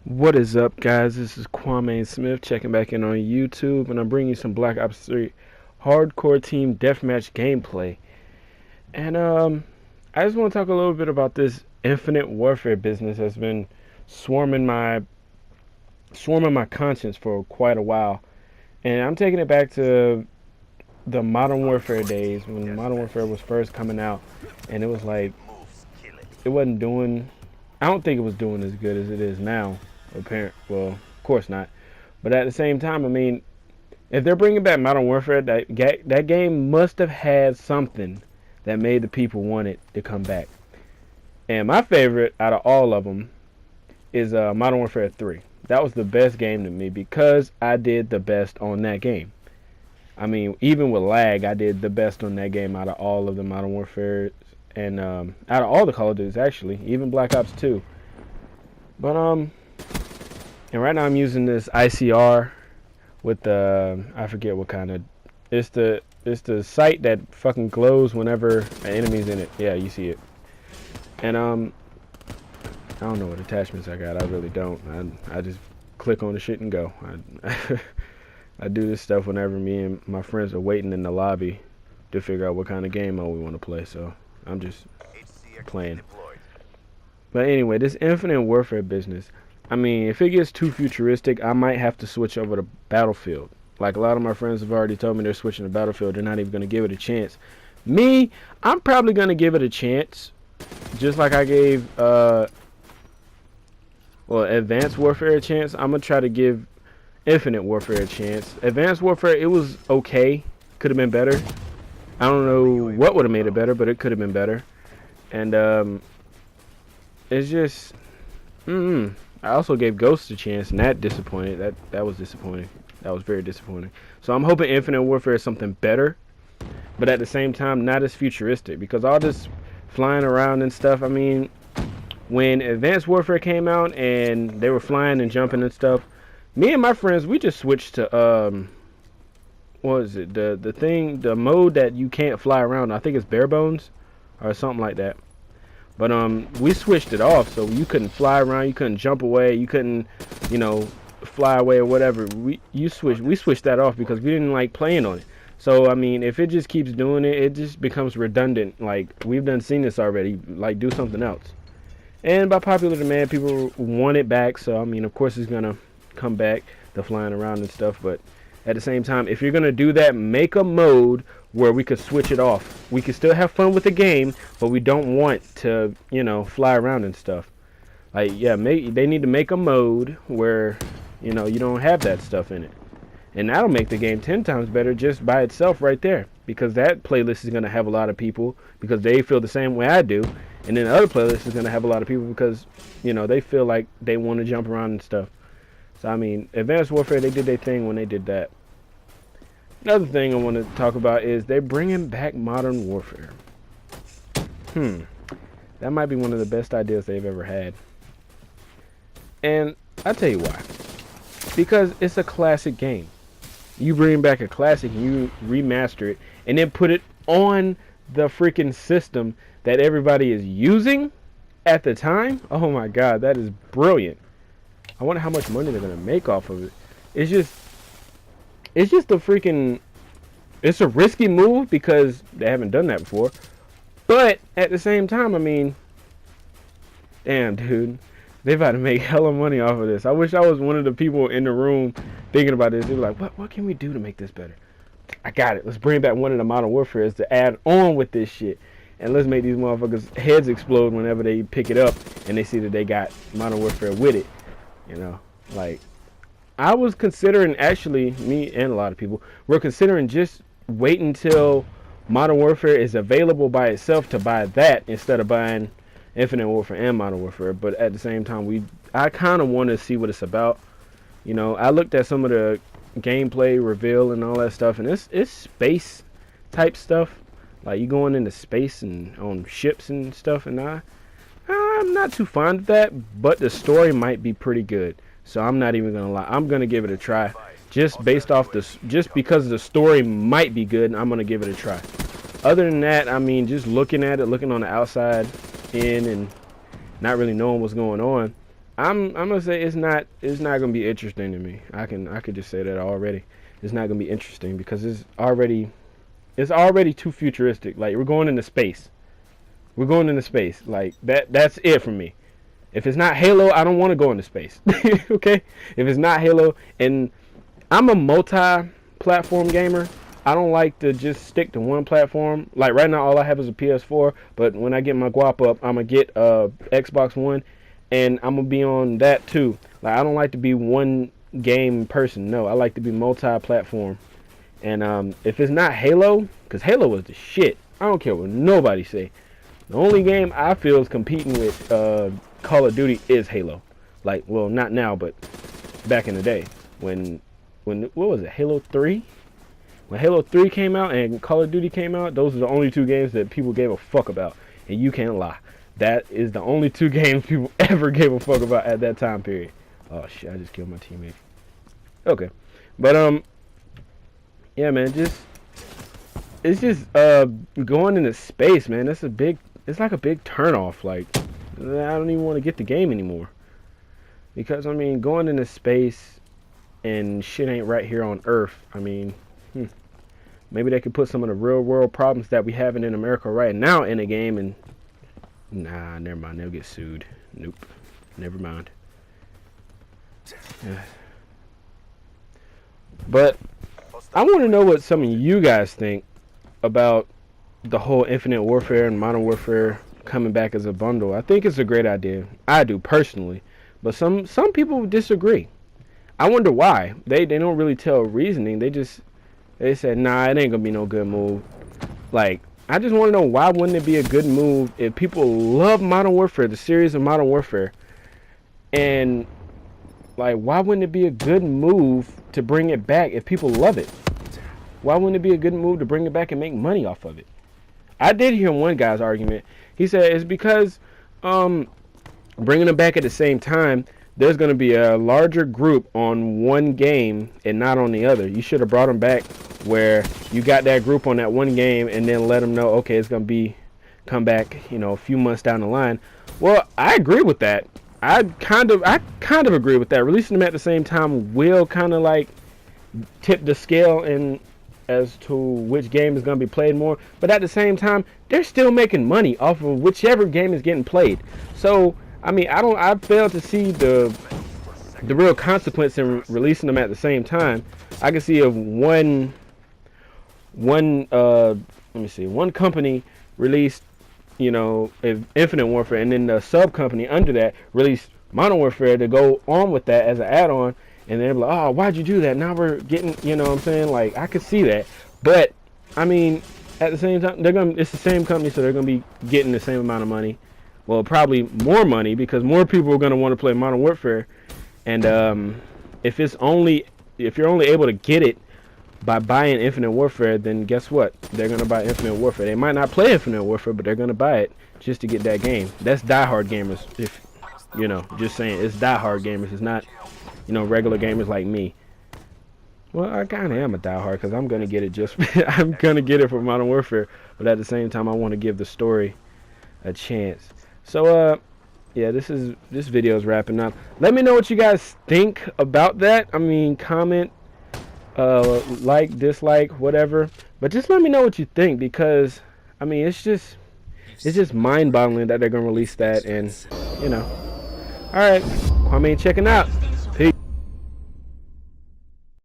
What is up, guys? This is Kwame Smith checking back in on YouTube, and I'm bringing you some Black Ops 3 hardcore team deathmatch gameplay. And I just want to talk a little bit about this infinite warfare business that's been swarming my conscience for quite a while. And I'm taking it back to the Modern Warfare days when Modern Warfare was first coming out, and it was like it wasn't doing. I don't think it was doing as good as it is now. Well, of course not. But at the same time, I mean, if they're bringing back Modern Warfare, that game must have had something that made the people want it to come back. And my favorite out of all of them is Modern Warfare 3. That was the best game to me because I did the best on that game. I mean, even with lag, I did the best on that game out of all of the Modern Warfare and out of all the Call of Duties, actually, even Black Ops 2. But and right now I'm using this ICR with the I forget what kind of it's the sight that fucking glows whenever an enemy's in it. Yeah, you see it. And I don't know what attachments I got. I really don't. I just click on the shit and go. I do this stuff whenever me and my friends are waiting in the lobby to figure out what kind of game mode we want to play. So I'm just playing. But anyway, this infinite warfare business. I mean, if it gets too futuristic, I might have to switch over to Battlefield. Like a lot of my friends have already told me they're switching to Battlefield. They're not even going to give it a chance. Me, I'm probably going to give it a chance. Just like I gave Advanced Warfare a chance. I'm going to try to give Infinite Warfare a chance. Advanced Warfare, it was okay. Could have been better. I don't know what would have made it better, but it could have been better. And it's just I also gave Ghost a chance, and that disappointed. That was disappointing. That was very disappointing. So I'm hoping Infinite Warfare is something better, but at the same time not as futuristic, because all this flying around and stuff, I mean, when Advanced Warfare came out and they were flying and jumping and stuff, me and my friends, we just switched to what is it? The mode that you can't fly around. I think it's bare bones or something like that. But we switched it off, so you couldn't fly around, you couldn't jump away, you couldn't, fly away or whatever. We switched that off because we didn't like playing on it. So I mean, if it just keeps doing it, it just becomes redundant. Like, we've done seen this already. Like, do something else. And by popular demand, people want it back. So I mean, of course, it's gonna come back, the flying around and stuff. But at the same time, if you're gonna do that, make a mode where we could switch it off. We can still have fun with the game, but we don't want to, fly around and stuff. Like, yeah, they need to make a mode where, you don't have that stuff in it. And that'll make the game 10 times better just by itself right there. Because that playlist is going to have a lot of people because they feel the same way I do. And then the other playlist is going to have a lot of people because, they feel like they want to jump around and stuff. So, I mean, Advanced Warfare, they did their thing when they did that. Another thing I want to talk about is they're bringing back Modern Warfare. That might be one of the best ideas they've ever had. And I'll tell you why. Because it's a classic game. You bring back a classic and you remaster it and then put it on the freaking system that everybody is using at the time. Oh my god, that is brilliant. I wonder how much money they're going to make off of it. It's just a freaking, it's a risky move because they haven't done that before. But at the same time, I mean, damn, dude, they about to make hella money off of this. I wish I was one of the people in the room thinking about this. They were like, what can we do to make this better? I got it. Let's bring back one of the Modern Warfares to add on with this shit. And let's make these motherfuckers' heads explode whenever they pick it up and they see that they got Modern Warfare with it. Like, I was considering, actually, me and a lot of people were considering just waiting until Modern Warfare is available by itself to buy that instead of buying Infinite Warfare and Modern Warfare. But at the same time, I kind of want to see what it's about. I looked at some of the gameplay reveal and all that stuff, and it's space type stuff. Like, you going into space and on ships and stuff, and I'm not too fond of that, but the story might be pretty good. So I'm not even gonna lie. I'm gonna give it a try, just based off this, just because the story might be good. I'm gonna give it a try. Other than that, I mean, just looking at it, looking on the outside in, and not really knowing what's going on, I'm gonna say it's not gonna be interesting to me. I could just say that already. It's not gonna be interesting because it's already too futuristic. Like we're going into space. We're going into space. Like that's it for me. If it's not Halo, I don't want to go into space. Okay? If it's not Halo, and I'm a multi-platform gamer. I don't like to just stick to one platform. Like right now, all I have is a PS4. But when I get my guap up, I'm gonna get Xbox One, and I'm gonna be on that too. Like I don't like to be one game person. No, I like to be multi-platform. And if it's not Halo, because Halo was the shit. I don't care what nobody say. The only game I feel is competing with Call of Duty is Halo. Like, well, not now, but back in the day when what was it, Halo 3? When Halo 3 came out and Call of Duty came out, those are the only two games that people gave a fuck about. And you can't lie. That is the only two games people ever gave a fuck about at that time period. Oh shit, I just killed my teammate. Okay. But yeah, man, it's just going into space, man. It's like a big turnoff. Like I don't even want to get the game anymore. Because I mean, going into space and shit ain't right here on Earth. I mean, maybe they could put some of the real world problems that we having in America right now in a game, and nah, never mind. They'll get sued. Nope, never mind. Yeah. But I want to know what some of you guys think about the whole Infinite Warfare and Modern Warfare coming back as a bundle. I think it's a great idea. I do personally, but some people disagree. I wonder why. They don't really tell reasoning. They said, nah, it ain't gonna be no good move. Like, I just want to know, why wouldn't it be a good move if people love Modern Warfare, the series of Modern Warfare, and like, why wouldn't it be a good move to bring it back if people love it? Why wouldn't it be a good move to bring it back and make money off of it? I did hear one guy's argument. He said it's because bringing them back at the same time, there's going to be a larger group on one game and not on the other. You should have brought them back where you got that group on that one game and then let them know, okay, it's going to come back, a few months down the line. Well, I agree with that. I kind of agree with that. Releasing them at the same time will kind of like tip the scale in as to which game is going to be played more. But at the same time, they're still making money off of whichever game is getting played. So I mean, I fail to see the real consequence in releasing them at the same time. I can see if one company released, if Infinite Warfare, and then the sub company under that released Modern Warfare to go on with that as an add-on, and they're like, oh, why'd you do that? Now we're getting, what I'm saying? Like, I could see that, but I mean, at the same time, it's the same company, so they're gonna be getting the same amount of money. Well, probably more money, because more people are going to want to play Modern Warfare. And if you're only able to get it by buying Infinite Warfare, then guess what? They're going to buy Infinite Warfare. They might not play Infinite Warfare, but they're going to buy it just to get that game. That's diehard gamers. If just saying, it's diehard gamers. It's not, regular gamers like me. Well, I kind of am a diehard, because I'm going to get it I'm going to get it for Modern Warfare. But at the same time, I want to give the story a chance. So yeah, this video is wrapping up. Let me know what you guys think about that. I mean, comment, like, dislike, whatever, but just let me know what you think, because I mean, it's just mind-boggling that they're gonna release that. And all right, Kwame checking out.